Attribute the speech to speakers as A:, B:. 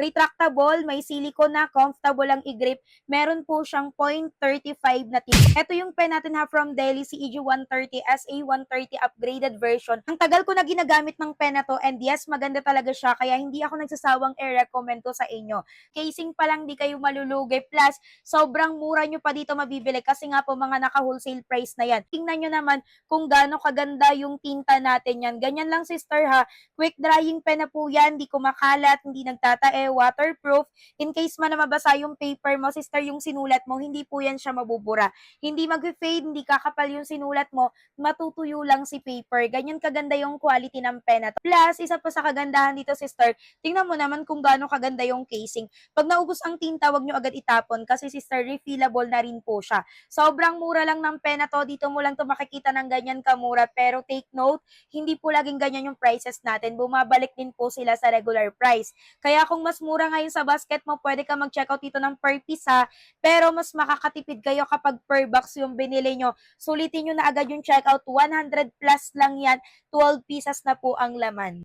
A: retractable, may silicone na, comfortable ang i-grip. Meron po siyang 0.35 na tip. Ito yung pen natin ha from Deli CEG 130 SA130 upgraded version. Ang tagal ko na ginagamit ng pen na to and yes, maganda talaga siya kaya hindi ako nagsasawang i-recommend to sa inyo. Casing pa lang di kayo malulugi plus sobrang mura nyo pa dito mabibili kasi nga po mga naka-wholesale price na yan. Tingnan nyo naman kung gaano kaganda yung tinta natin yan. Ganyan lang sister ha, quick drying pen na po yan, di kumakalat, hindi nagtatae, waterproof. In case man na mabasa yung paper mo, sister, yung sinulat mo, hindi po yan siya mabubura. Hindi mag-fade, hindi kakapal yung sinulat mo, matutuyo lang si paper. Ganyan kaganda yung quality ng pen na to. Plus, isa pa sa kagandahan dito, sister, tingnan mo naman kung gaano kaganda yung casing. Pag naubos ang tinta, wag nyo agad itapon kasi sister, refillable na rin po siya. Sobrang mura lang ng pen na to. Dito mo lang to makikita ng ganyan kamura. Pero take note, hindi po laging ganyan yung prices natin. Bumabalik din po sila sa regular price. Kaya kung mas mura ngayon sa basket mo, pwede ka mag-checkout dito ng per piece ha. Pero mas makakatipid kayo kapag per box yung binili nyo. Sulitin nyo na agad yung checkout. 100 plus lang yan. 12 pieces na po ang laman.